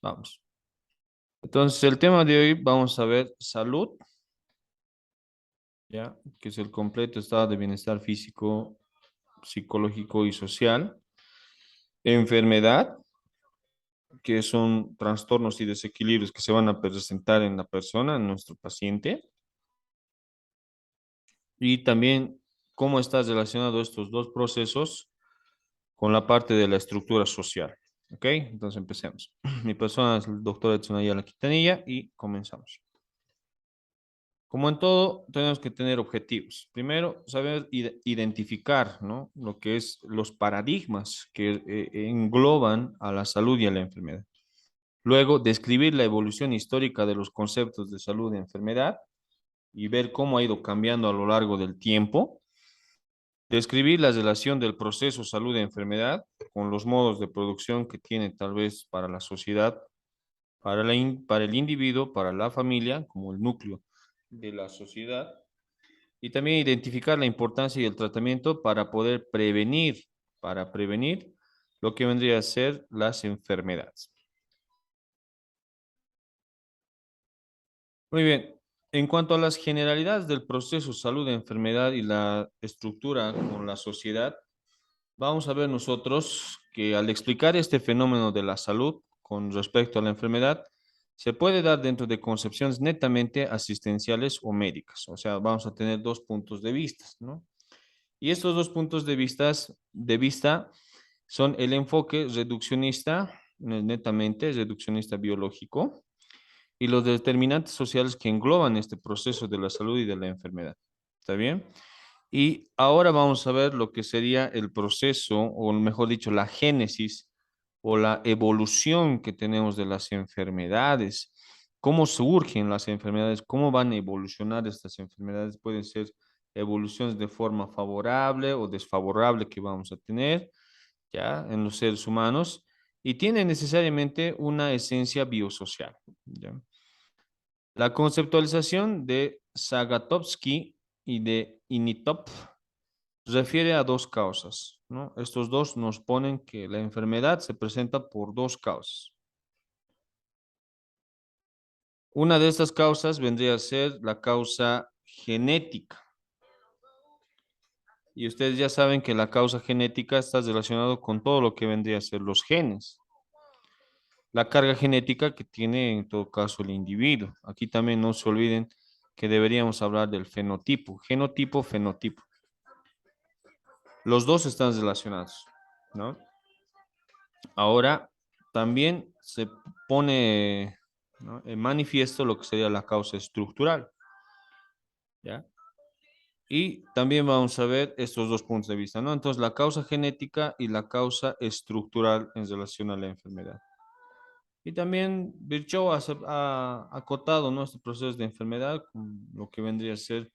Vamos. Entonces, el tema de hoy vamos a ver salud, ¿ya? Que es el completo estado de bienestar físico, psicológico y social. Enfermedad, que son trastornos y desequilibrios que se van a presentar en la persona, en nuestro paciente. Y también cómo están relacionados estos dos procesos con la parte de la estructura social. ¿Ok? Entonces empecemos. Mi persona es el doctor Edson Ayala Quintanilla y comenzamos. Como en todo, tenemos que tener objetivos. Primero, saber identificar, ¿no? Lo que es los paradigmas que engloban a la salud y a la enfermedad. Luego, describir la evolución histórica de los conceptos de salud y enfermedad y ver cómo ha ido cambiando a lo largo del tiempo. Describir la relación del proceso salud-enfermedad con los modos de producción que tiene tal vez para la sociedad, para el individuo, para la familia, como el núcleo de la sociedad. Y también identificar la importancia y el tratamiento para prevenir lo que vendría a ser las enfermedades. Muy bien. En cuanto a las generalidades del proceso salud-enfermedad y la estructura con la sociedad, vamos a ver nosotros que al explicar este fenómeno de la salud con respecto a la enfermedad, se puede dar dentro de concepciones netamente asistenciales o médicas. O sea, vamos a tener dos puntos de vista, ¿no? Y estos dos puntos de vista son el enfoque reduccionista, netamente reduccionista biológico, y los determinantes sociales que engloban este proceso de la salud y de la enfermedad. ¿Está bien? Y ahora vamos a ver lo que sería el proceso, o mejor dicho, la génesis o la evolución que tenemos de las enfermedades. ¿Cómo surgen las enfermedades? ¿Cómo van a evolucionar estas enfermedades? Pueden ser evoluciones de forma favorable o desfavorable que vamos a tener ya en los seres humanos y tienen necesariamente una esencia biosocial. ¿Ya? La conceptualización de Zagatovsky y de Initop refiere a dos causas, ¿no? Estos dos nos ponen que la enfermedad se presenta por dos causas. Una de estas causas vendría a ser la causa genética. Y ustedes ya saben que la causa genética está relacionado con todo lo que vendría a ser los genes. La carga genética que tiene en todo caso el individuo. Aquí también no se olviden que deberíamos hablar del fenotipo, genotipo, fenotipo. Los dos están relacionados, ¿no? Ahora también se pone, ¿no?, en manifiesto lo que sería la causa estructural, ¿ya? Y también vamos a ver estos dos puntos de vista, ¿no? Entonces, la causa genética y la causa estructural en relación a la enfermedad. Y también Virchow ha acotado, ¿no?, este proceso de enfermedad, con lo que vendría a ser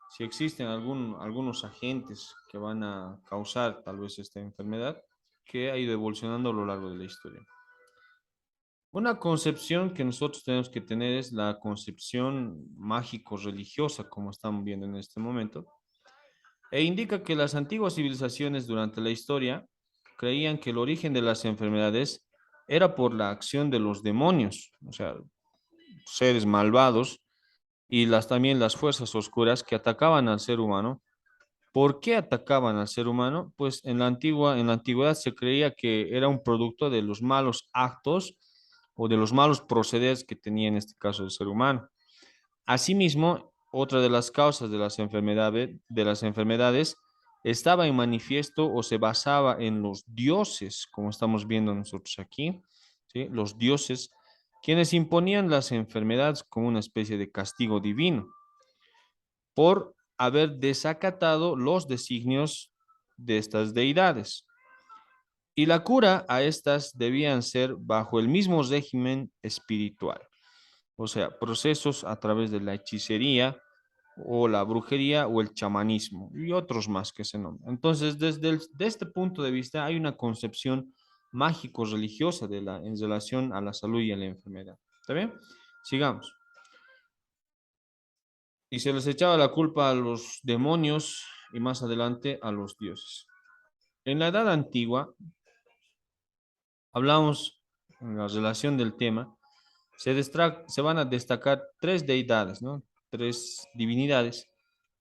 si existen algunos agentes que van a causar tal vez esta enfermedad que ha ido evolucionando a lo largo de la historia. Una concepción que nosotros tenemos que tener es la concepción mágico-religiosa, como estamos viendo en este momento, e indica que las antiguas civilizaciones durante la historia creían que el origen de las enfermedades era por la acción de los demonios, o sea, seres malvados, y también las fuerzas oscuras que atacaban al ser humano. ¿Por qué atacaban al ser humano? Pues en la antigüedad se creía que era un producto de los malos actos o de los malos procederes que tenía en este caso el ser humano. Asimismo, otra de las causas de las enfermedades estaba en manifiesto o se basaba en los dioses, como estamos viendo nosotros aquí, ¿sí? Los dioses, quienes imponían las enfermedades como una especie de castigo divino por haber desacatado los designios de estas deidades. Y la cura a estas debían ser bajo el mismo régimen espiritual, o sea, procesos a través de la hechicería o la brujería o el chamanismo y otros más que se nombran. Entonces, de este punto de vista hay una concepción mágico-religiosa en relación a la salud y a la enfermedad. ¿Está bien? Sigamos. Y se les echaba la culpa a los demonios y más adelante a los dioses. En la Edad Antigua hablamos en la relación del tema, se van a destacar tres deidades, ¿no? Tres divinidades: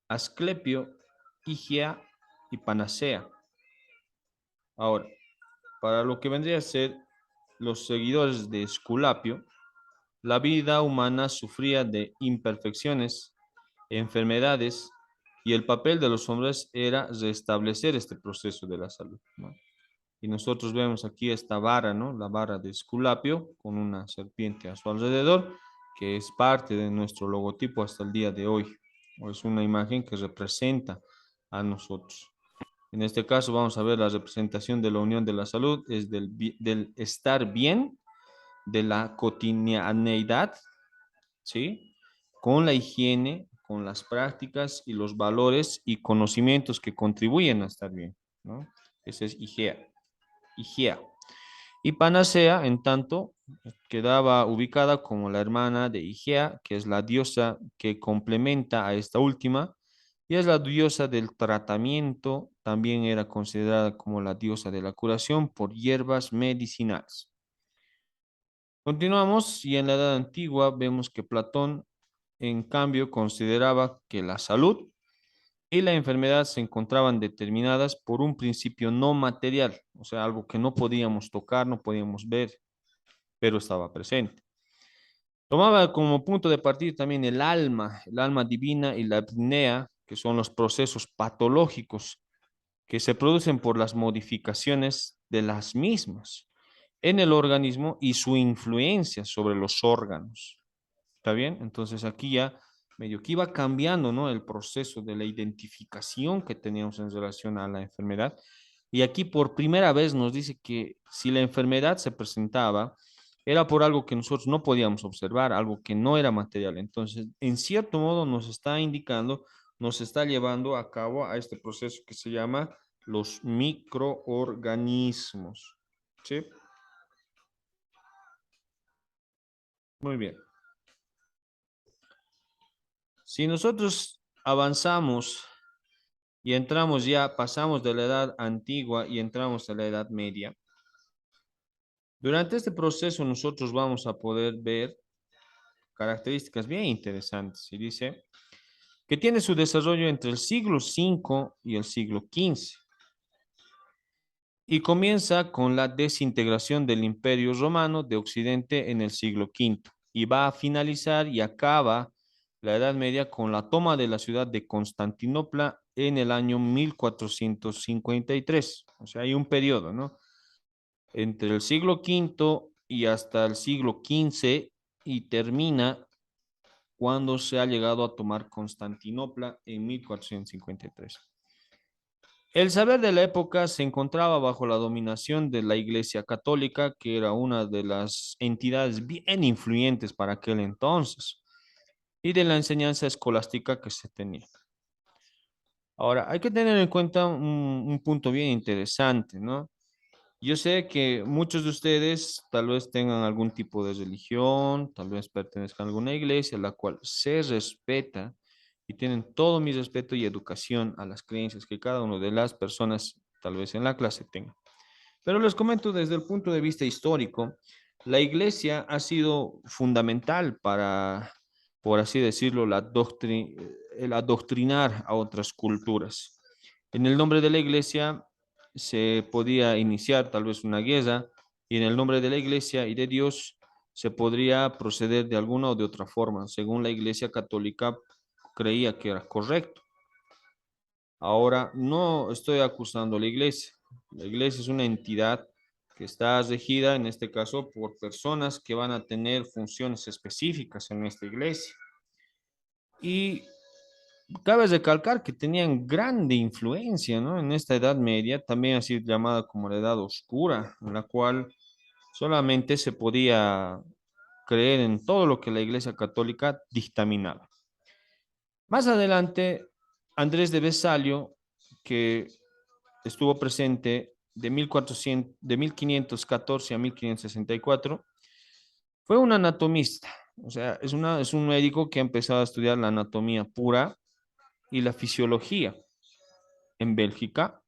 Asclepio, Higia y Panacea. Ahora, para lo que vendría a ser los seguidores de Esculapio, la vida humana sufría de imperfecciones, enfermedades, y el papel de los hombres era restablecer este proceso de la salud, ¿no? Y nosotros vemos aquí esta vara, ¿no? La vara de Esculapio con una serpiente a su alrededor, que es parte de nuestro logotipo hasta el día de hoy. O es una imagen que representa a nosotros. En este caso vamos a ver la representación de la unión de la salud, es del estar bien, de la cotidianeidad, ¿sí? Con la higiene, con las prácticas y los valores y conocimientos que contribuyen a estar bien, ¿no? Ese es Igea. Igea. Y Panacea, en tanto, quedaba ubicada como la hermana de Igea, que es la diosa que complementa a esta última, y es la diosa del tratamiento. También era considerada como la diosa de la curación por hierbas medicinales. Continuamos y en la Edad Antigua vemos que Platón, en cambio, consideraba que la salud y la enfermedad se encontraban determinadas por un principio no material, o sea, algo que no podíamos tocar, no podíamos ver, pero estaba presente. Tomaba como punto de partida también el alma divina y la apnea, que son los procesos patológicos que se producen por las modificaciones de las mismas en el organismo y su influencia sobre los órganos. ¿Está bien? Entonces aquí ya medio que iba cambiando, ¿no? El proceso de la identificación que teníamos en relación a la enfermedad. Y aquí por primera vez nos dice que si la enfermedad se presentaba, era por algo que nosotros no podíamos observar, algo que no era material. Entonces, en cierto modo nos está indicando, nos está llevando a cabo a este proceso que se llama los microorganismos. ¿Sí? Muy bien. Si nosotros avanzamos y entramos ya, pasamos de la edad antigua y entramos a la edad media, durante este proceso nosotros vamos a poder ver características bien interesantes. Y dice que tiene su desarrollo entre el siglo V y el siglo XV. Y comienza con la desintegración del Imperio Romano de Occidente en el siglo V. Y va a finalizar y acaba la Edad Media con la toma de la ciudad de Constantinopla en el año 1453. O sea, hay un periodo, ¿no? Entre el siglo V y hasta el siglo XV y termina cuando se ha llegado a tomar Constantinopla en 1453. El saber de la época se encontraba bajo la dominación de la Iglesia Católica, que era una de las entidades bien influyentes para aquel entonces, y de la enseñanza escolástica que se tenía. Ahora, hay que tener en cuenta un punto bien interesante, ¿no? Yo sé que muchos de ustedes tal vez tengan algún tipo de religión, tal vez pertenezcan a alguna iglesia, la cual se respeta y tienen todo mi respeto y educación a las creencias que cada una de las personas tal vez en la clase tenga. Pero les comento desde el punto de vista histórico, la iglesia ha sido fundamental para, por así decirlo, el adoctrinar a otras culturas. En el nombre de la iglesia se podía iniciar tal vez una guerra y en el nombre de la iglesia y de Dios se podría proceder de alguna o de otra forma, según la iglesia católica creía que era correcto. Ahora, no estoy acusando a la iglesia. La iglesia es una entidad que está regida, en este caso, por personas que van a tener funciones específicas en esta iglesia. Y cabe recalcar que tenían grande influencia, ¿no? En esta Edad Media, también así llamada como la Edad Oscura, en la cual solamente se podía creer en todo lo que la Iglesia Católica dictaminaba. Más adelante, Andrés de Vesalio, que estuvo presente de 1514 a 1564, fue un anatomista, o sea, es un médico que ha empezado a estudiar la anatomía pura y la fisiología en Bélgica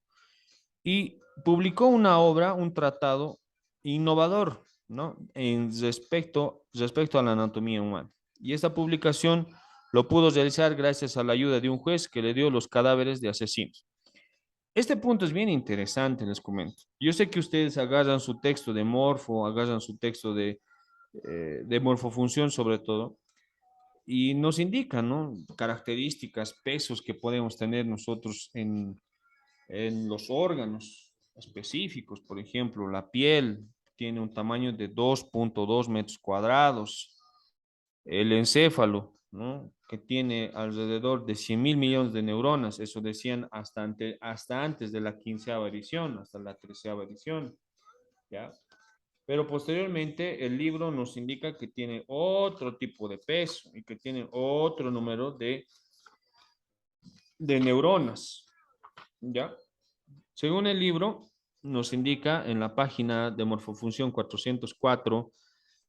y publicó una obra, un tratado innovador, ¿no? Respecto a la anatomía humana. Y esta publicación lo pudo realizar gracias a la ayuda de un juez que le dio los cadáveres de asesinos. Este punto es bien interesante, les comento. Yo sé que ustedes agarran su texto de morfo, agarran su texto de morfofunción sobre todo, y nos indican, ¿no? Características, pesos que podemos tener nosotros en los órganos específicos. Por ejemplo, la piel tiene un tamaño de 2.2 metros cuadrados. El encéfalo, ¿no? Que tiene alrededor de 100.000 millones de neuronas. Eso decían hasta antes de la 15ª edición, hasta la 13ª edición. ¿Ya? Pero posteriormente el libro nos indica que tiene otro tipo de peso y que tiene otro número de neuronas. ¿Ya? Según el libro, nos indica en la página de morfofunción 404,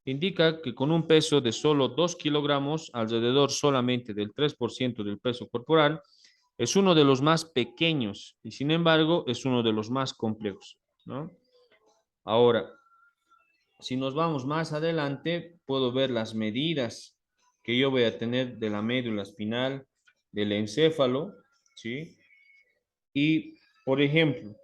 indica que con un peso de solo 2 kilogramos, alrededor solamente del 3% del peso corporal, es uno de los más pequeños y sin embargo es uno de los más complejos, ¿no? Ahora, si nos vamos más adelante, puedo ver las medidas que yo voy a tener de la médula espinal, del encéfalo, ¿sí? Y, por ejemplo,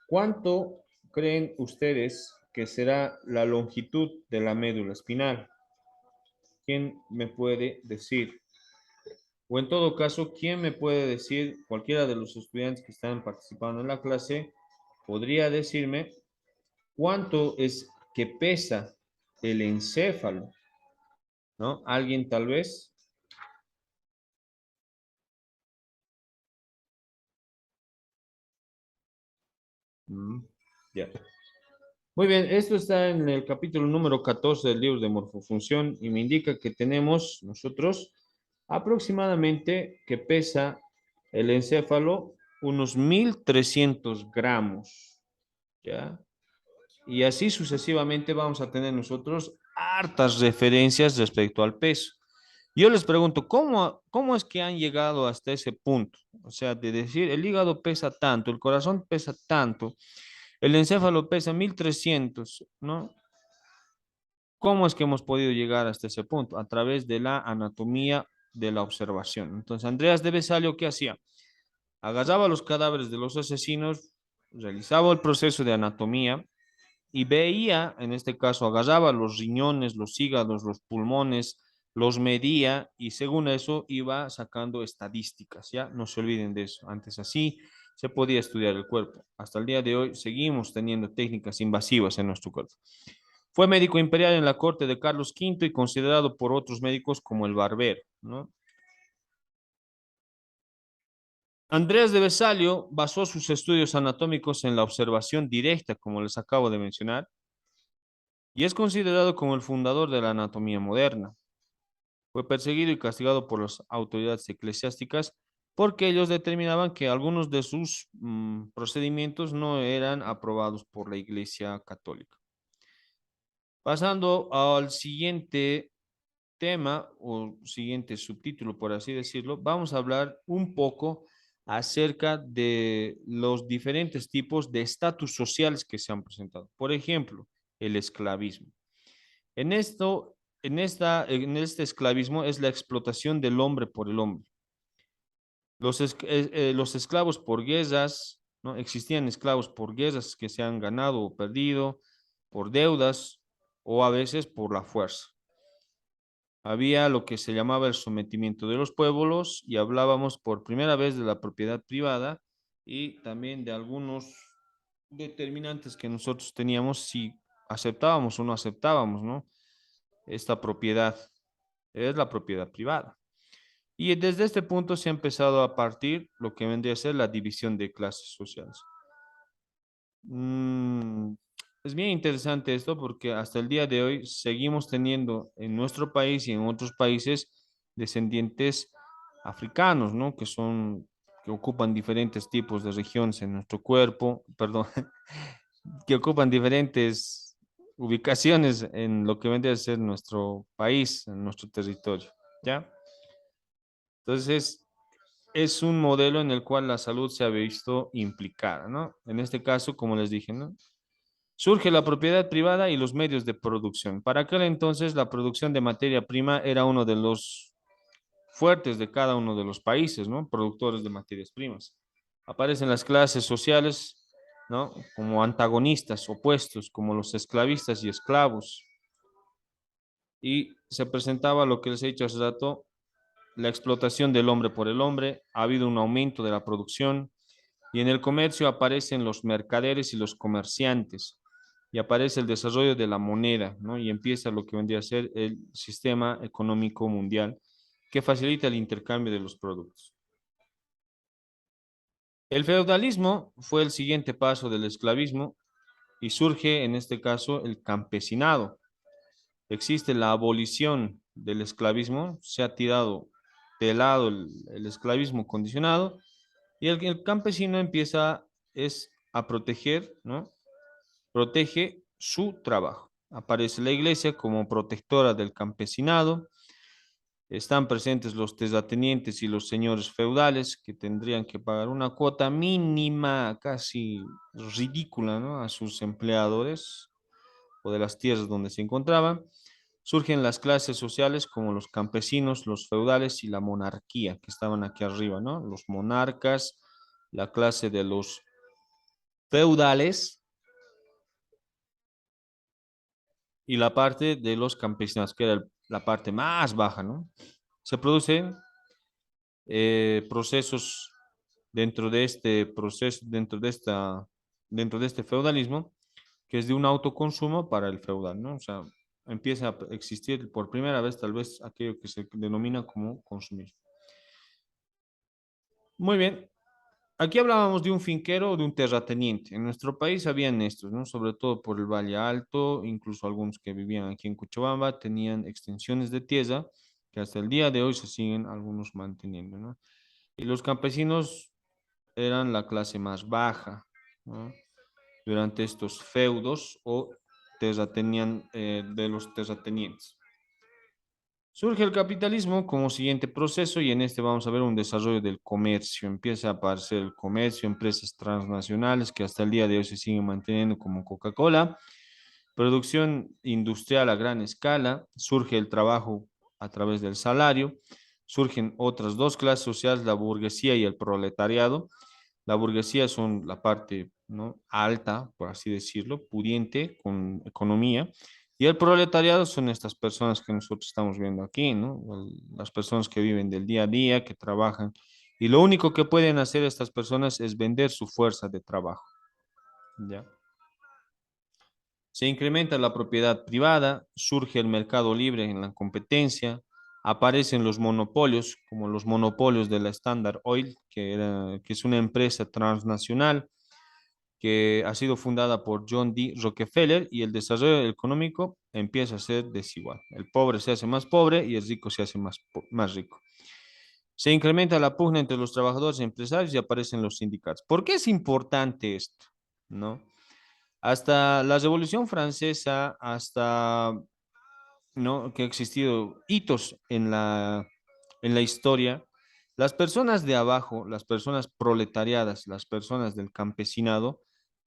¿cuánto creen ustedes que será la longitud de la médula espinal? ¿Quién me puede decir? O en todo caso, ¿quién me puede decir, cualquiera de los estudiantes que están participando en la clase, podría decirme cuánto es que pesa el encéfalo? ¿No? ¿Alguien tal vez? Mm, ya. Muy bien, esto está en el capítulo número 14 del libro de morfofunción y me indica que tenemos nosotros aproximadamente que pesa el encéfalo unos 1.300 gramos, ¿ya? Y así sucesivamente vamos a tener nosotros hartas referencias respecto al peso. Yo les pregunto, ¿cómo es que han llegado hasta ese punto? O sea, de decir, el hígado pesa tanto, el corazón pesa tanto, el encéfalo pesa 1.300, ¿no? ¿Cómo es que hemos podido llegar hasta ese punto? A través de la anatomía de la observación. Entonces, Andreas de Vesalio, ¿qué hacía? Agarraba los cadáveres de los asesinos, realizaba el proceso de anatomía y veía, en este caso, agarraba los riñones, los hígados, los pulmones, los medía y según eso iba sacando estadísticas, ¿ya? No se olviden de eso. Antes así se podía estudiar el cuerpo. Hasta el día de hoy seguimos teniendo técnicas invasivas en nuestro cuerpo. Fue médico imperial en la corte de Carlos V y considerado por otros médicos como el barbero, ¿no? Andrés de Vesalio basó sus estudios anatómicos en la observación directa, como les acabo de mencionar, y es considerado como el fundador de la anatomía moderna. Fue perseguido y castigado por las autoridades eclesiásticas porque ellos determinaban que algunos de sus procedimientos no eran aprobados por la Iglesia Católica. Pasando al siguiente tema o siguiente subtítulo, por así decirlo, vamos a hablar un poco acerca de los diferentes tipos de estatus sociales que se han presentado. Por ejemplo, el esclavismo. En esto, en este esclavismo es la explotación del hombre por el hombre. Los esclavos por guerras, ¿no? Existían esclavos por guerras que se han ganado o perdido, por deudas o a veces por la fuerza. Había lo que se llamaba el sometimiento de los pueblos y hablábamos por primera vez de la propiedad privada y también de algunos determinantes que nosotros teníamos si aceptábamos o no aceptábamos, ¿no? Esta propiedad es la propiedad privada. Y desde este punto se ha empezado a partir lo que vendría a ser la división de clases sociales. Mm, es bien interesante esto porque hasta el día de hoy seguimos teniendo en nuestro país y en otros países descendientes africanos, ¿no? Que ocupan diferentes tipos de regiones en nuestro cuerpo, perdón, que ocupan diferentes ubicaciones en lo que vendría a ser nuestro país, en nuestro territorio, ¿ya? Entonces, es un modelo en el cual la salud se ha visto implicada, ¿no? En este caso, como les dije, ¿no? Surge la propiedad privada y los medios de producción. Para aquel entonces, la producción de materia prima era uno de los fuertes de cada uno de los países, ¿no? Productores de materias primas. Aparecen las clases sociales, ¿no? Como antagonistas, opuestos, como los esclavistas y esclavos. Y se presentaba lo que les he dicho hace rato, la explotación del hombre por el hombre, ha habido un aumento de la producción y en el comercio aparecen los mercaderes y los comerciantes y aparece el desarrollo de la moneda, ¿no? Y empieza lo que vendría a ser el sistema económico mundial que facilita el intercambio de los productos. El feudalismo fue el siguiente paso del esclavismo y surge en este caso el campesinado. Existe la abolición del esclavismo, se ha tirado de lado el esclavismo condicionado y el campesino empieza es a proteger, ¿no? Protege su trabajo. Aparece la iglesia como protectora del campesinado. Están presentes los terratenientes y los señores feudales que tendrían que pagar una cuota mínima, casi ridícula, ¿no? A sus empleadores o de las tierras donde se encontraban. Surgen las clases sociales como los campesinos, los feudales y la monarquía que estaban aquí arriba, ¿no? Los monarcas, la clase de los feudales y la parte de los campesinos, que era la parte más baja, ¿no? Se producen procesos dentro de este proceso, dentro de este feudalismo, que es de un autoconsumo para el feudal, ¿no? O sea, empieza a existir por primera vez tal vez aquello que se denomina como consumismo. Muy bien, aquí hablábamos de un finquero o de un terrateniente. En nuestro país habían estos, ¿no? Sobre todo por el Valle Alto, incluso algunos que vivían aquí en Cochabamba tenían extensiones de tierra que hasta el día de hoy se siguen algunos manteniendo, ¿no? Y los campesinos eran la clase más baja, ¿no? Durante estos feudos o de los terratenientes. Surge el capitalismo como siguiente proceso y en este vamos a ver un desarrollo del comercio. Empieza a aparecer el comercio, empresas transnacionales que hasta el día de hoy se siguen manteniendo como Coca-Cola, producción industrial a gran escala, surge el trabajo a través del salario, surgen otras dos clases sociales, la burguesía y el proletariado. La burguesía son la parte, ¿no? Alta, por así decirlo, pudiente, con economía, y el proletariado son estas personas que nosotros estamos viendo aquí, ¿no? Las personas que viven del día a día, que trabajan, y lo único que pueden hacer estas personas es vender su fuerza de trabajo, ¿ya? Se incrementa la propiedad privada, surge el mercado libre en la competencia, aparecen los monopolios, como los monopolios de la Standard Oil, que es una empresa transnacional que ha sido fundada por John D. Rockefeller y el desarrollo económico empieza a ser desigual. El pobre se hace más pobre y el rico se hace más rico. Se incrementa la pugna entre los trabajadores y empresarios y aparecen los sindicatos. ¿Por qué es importante esto? ¿No? Hasta la Revolución Francesa, hasta, ¿no? Que ha existido hitos en la historia, las personas de abajo, las personas proletariadas, las personas del campesinado,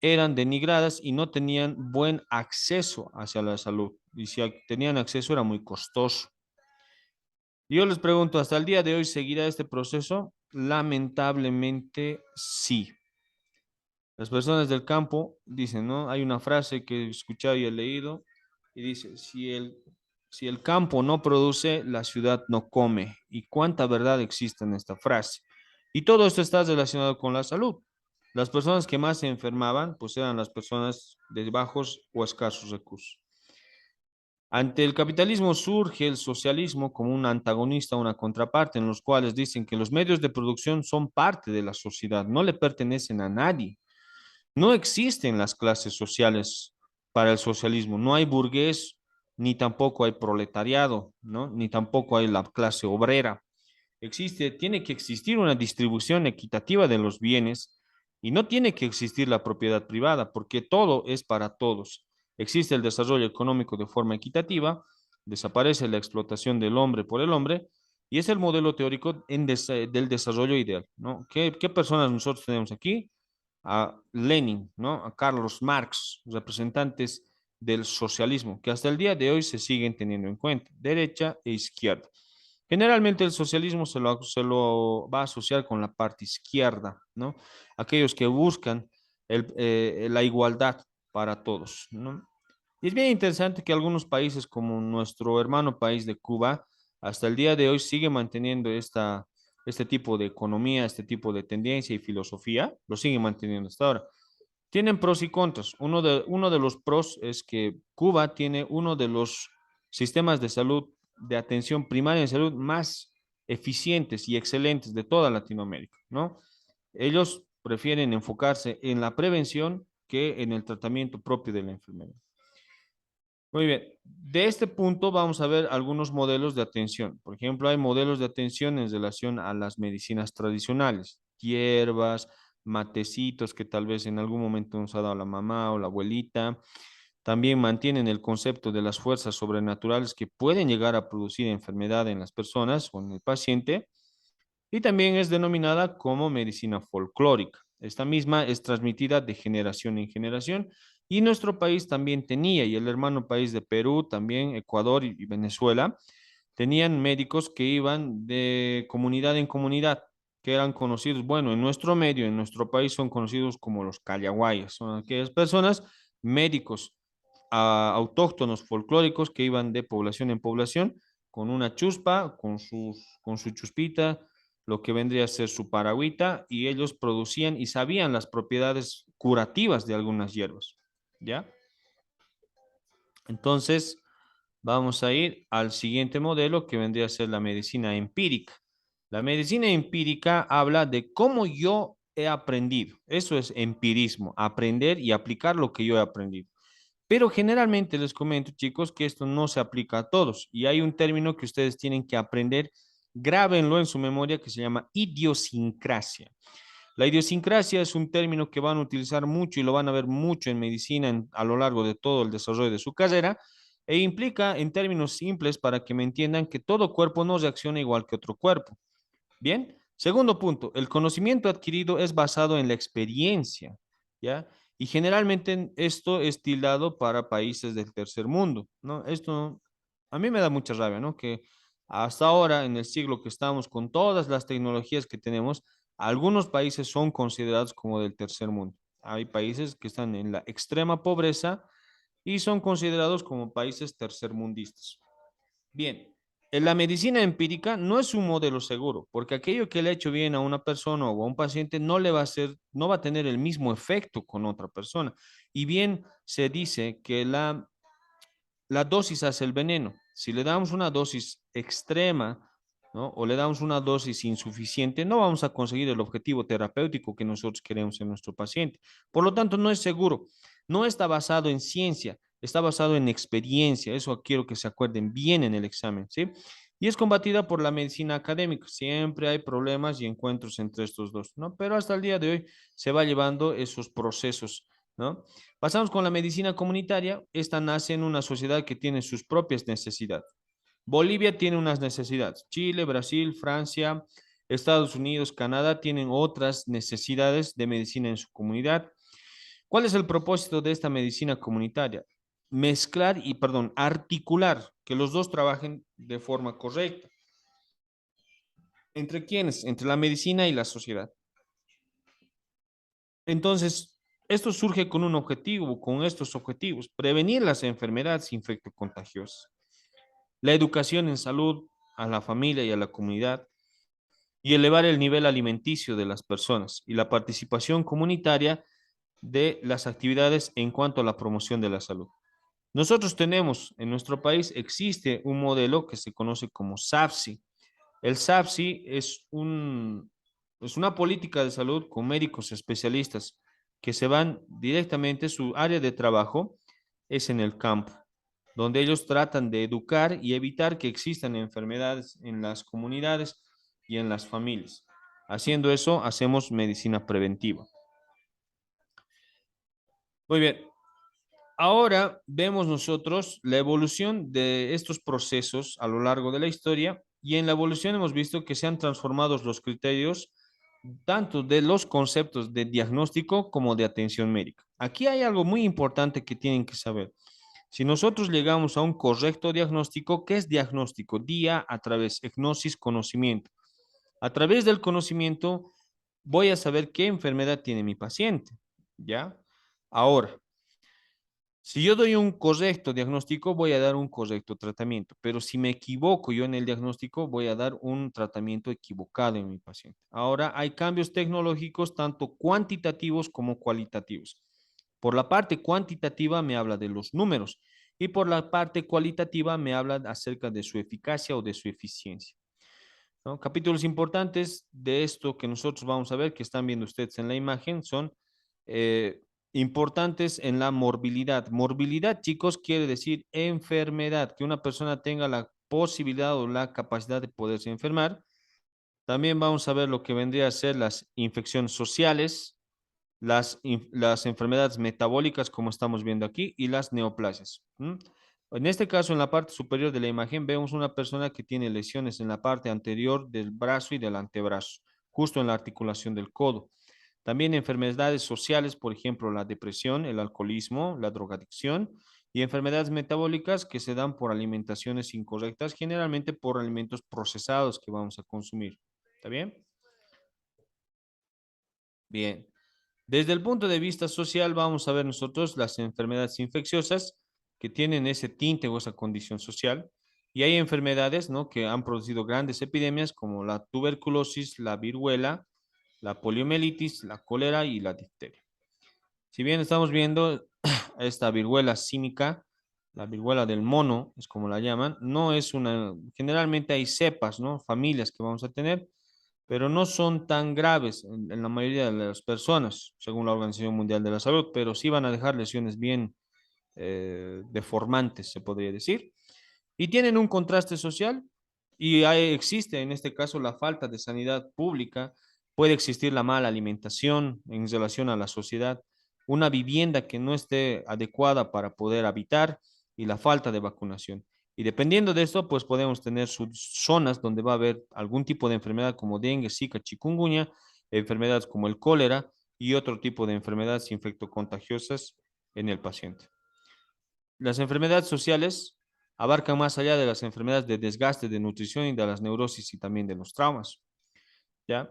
eran denigradas y no tenían buen acceso hacia la salud. Y si tenían acceso era muy costoso. Yo les pregunto, ¿hasta el día de hoy seguirá este proceso? Lamentablemente sí. Las personas del campo dicen, ¿no? Hay una frase que he escuchado y he leído y dice, si el campo no produce, la ciudad no come. ¿Y cuánta verdad existe en esta frase? Y todo esto está relacionado con la salud. Las personas que más se enfermaban, pues eran las personas de bajos o escasos recursos. Ante el capitalismo surge el socialismo como un antagonista, una contraparte, en los cuales dicen que los medios de producción son parte de la sociedad, no le pertenecen a nadie. No existen las clases sociales para el socialismo. No hay burgués, ni tampoco hay proletariado, ¿no? Ni tampoco hay la clase obrera. Tiene que existir una distribución equitativa de los bienes y no tiene que existir la propiedad privada, porque todo es para todos. Existe el desarrollo económico de forma equitativa, desaparece la explotación del hombre por el hombre y es el modelo teórico del desarrollo ideal, ¿no? ¿Qué personas nosotros tenemos aquí? a Lenin, ¿no? A Carlos Marx, representantes del socialismo, que hasta el día de hoy se siguen teniendo en cuenta, derecha e izquierda. Generalmente el socialismo se lo va a asociar con la parte izquierda, ¿no? Aquellos que buscan la igualdad para todos, ¿no? Y es bien interesante que algunos países como nuestro hermano país de Cuba, hasta el día de hoy sigue manteniendo este tipo de economía, este tipo de tendencia y filosofía, lo sigue manteniendo hasta ahora. Tienen pros y contras. Uno de los pros es que Cuba tiene uno de los sistemas de salud, de atención primaria de salud más eficientes y excelentes de toda Latinoamérica, ¿no? Ellos prefieren enfocarse en la prevención que en el tratamiento propio de la enfermedad. Muy bien, de este punto vamos a ver algunos modelos de atención. Por ejemplo, hay modelos de atención en relación a las medicinas tradicionales, hierbas, matecitos que tal vez en algún momento nos ha dado la mamá o la abuelita. También mantienen el concepto de las fuerzas sobrenaturales que pueden llegar a producir enfermedad en las personas o en el paciente y también es denominada como medicina folclórica. Esta misma es transmitida de generación en generación y nuestro país también tenía, y el hermano país de Perú, también Ecuador y Venezuela, tenían médicos que iban de comunidad en comunidad, que eran conocidos, bueno, en nuestro medio, en nuestro país son conocidos como los callahuayas, son aquellas personas, médicos autóctonos folclóricos que iban de población en población con una chuspa, con su chuspita, lo que vendría a ser su paragüita, y ellos producían y sabían las propiedades curativas de algunas hierbas, ¿ya? Entonces, vamos a ir al siguiente modelo que vendría a ser la medicina empírica. La medicina empírica habla de cómo yo he aprendido. Eso es empirismo, aprender y aplicar lo que yo he aprendido. Pero generalmente les comento, chicos, que esto no se aplica a todos y hay un término que ustedes tienen que aprender, grábenlo en su memoria, que se llama idiosincrasia. La idiosincrasia es un término que van a utilizar mucho y lo van a ver mucho en medicina a lo largo de todo el desarrollo de su carrera e implica en términos simples para que me entiendan que todo cuerpo no reacciona igual que otro cuerpo. Bien, segundo punto, el conocimiento adquirido es basado en la experiencia, ¿ya? Y generalmente esto es tildado para países del tercer mundo, ¿no? Esto a mí me da mucha rabia, ¿no? Que hasta ahora, en el siglo que estamos, con todas las tecnologías que tenemos, algunos países son considerados como del tercer mundo. Hay países que están en la extrema pobreza y son considerados como países tercermundistas. Bien, en la medicina empírica no es un modelo seguro, porque aquello que le ha hecho bien a una persona o a un paciente no le va a hacer, no va a tener el mismo efecto con otra persona. Y bien se dice que la dosis hace el veneno. Si le damos una dosis extrema, ¿no? O le damos una dosis insuficiente, no vamos a conseguir el objetivo terapéutico que nosotros queremos en nuestro paciente. Por lo tanto, no es seguro. No está basado en ciencia, está basado en experiencia. Eso quiero que se acuerden bien en el examen, ¿sí? Y es combatida por la medicina académica. Siempre hay problemas y encuentros entre estos dos, ¿no? Pero hasta el día de hoy se va llevando esos procesos, ¿no? Pasamos con la medicina comunitaria. Esta nace en una sociedad que tiene sus propias necesidades. Bolivia tiene unas necesidades. Chile, Brasil, Francia, Estados Unidos, Canadá tienen otras necesidades de medicina en su comunidad. ¿Cuál es el propósito de esta medicina comunitaria? Mezclar y, perdón, articular, que los dos trabajen de forma correcta. ¿Entre quiénes? Entre la medicina y la sociedad. Entonces, esto surge con un objetivo, con estos objetivos, prevenir las enfermedades infectocontagiosas, la educación en salud a la familia y a la comunidad y elevar el nivel alimenticio de las personas y la participación comunitaria de las actividades en cuanto a la promoción de la salud. Nosotros tenemos en nuestro país, existe un modelo que se conoce como SAFSI. El SAFSI es una política de salud con médicos especialistas que se van directamente, su área de trabajo es en el campo, donde ellos tratan de educar y evitar que existan enfermedades en las comunidades y en las familias. Haciendo eso, hacemos medicina preventiva. Muy bien, ahora vemos nosotros la evolución de estos procesos a lo largo de la historia y en la evolución hemos visto que se han transformado los criterios tanto de los conceptos de diagnóstico como de atención médica. Aquí hay algo muy importante que tienen que saber. Si nosotros llegamos a un correcto diagnóstico, ¿qué es diagnóstico? Día a través, gnosis, conocimiento. A través del conocimiento voy a saber qué enfermedad tiene mi paciente, ¿ya? Ahora, si yo doy un correcto diagnóstico, voy a dar un correcto tratamiento, pero si me equivoco yo en el diagnóstico, voy a dar un tratamiento equivocado en mi paciente. Ahora, hay cambios tecnológicos tanto cuantitativos como cualitativos. Por la parte cuantitativa me habla de los números y por la parte cualitativa me habla acerca de su eficacia o de su eficiencia, ¿no? Capítulos importantes de esto que nosotros vamos a ver, que están viendo ustedes en la imagen, son eh, importantes en la morbilidad. Morbilidad, chicos, quiere decir enfermedad, que una persona tenga la posibilidad o la capacidad de poderse enfermar. También vamos a ver lo que vendría a ser las infecciones sociales, las enfermedades metabólicas, como estamos viendo aquí, y las neoplasias. ¿Mm? En este caso, en la parte superior de la imagen, vemos una persona que tiene lesiones en la parte anterior del brazo y del antebrazo, justo en la articulación del codo. También enfermedades sociales, por ejemplo, la depresión, el alcoholismo, la drogadicción y enfermedades metabólicas que se dan por alimentaciones incorrectas, generalmente por alimentos procesados que vamos a consumir. ¿Está bien? Bien. Desde el punto de vista social, vamos a ver nosotros las enfermedades infecciosas que tienen ese tinte o esa condición social. Y hay enfermedades, ¿no?, que han producido grandes epidemias como la tuberculosis, la viruela, la poliomielitis, la cólera y la difteria. Si bien estamos viendo esta viruela símica, la viruela del mono, es como la llaman, no es una, generalmente hay cepas, ¿no? Familias que vamos a tener, pero no son tan graves en la mayoría de las personas, según la Organización Mundial de la Salud, pero sí van a dejar lesiones bien deformantes, se podría decir, y tienen un contraste social y existe en este caso la falta de sanidad pública, puede existir la mala alimentación en relación a la sociedad, una vivienda que no esté adecuada para poder habitar y la falta de vacunación. Y dependiendo de esto, pues podemos tener zonas donde va a haber algún tipo de enfermedad como dengue, zika, chikungunya, enfermedades como el cólera y otro tipo de enfermedades infectocontagiosas en el paciente. Las enfermedades sociales abarcan más allá de las enfermedades de desgaste, de nutrición y de las neurosis y también de los traumas, ¿ya?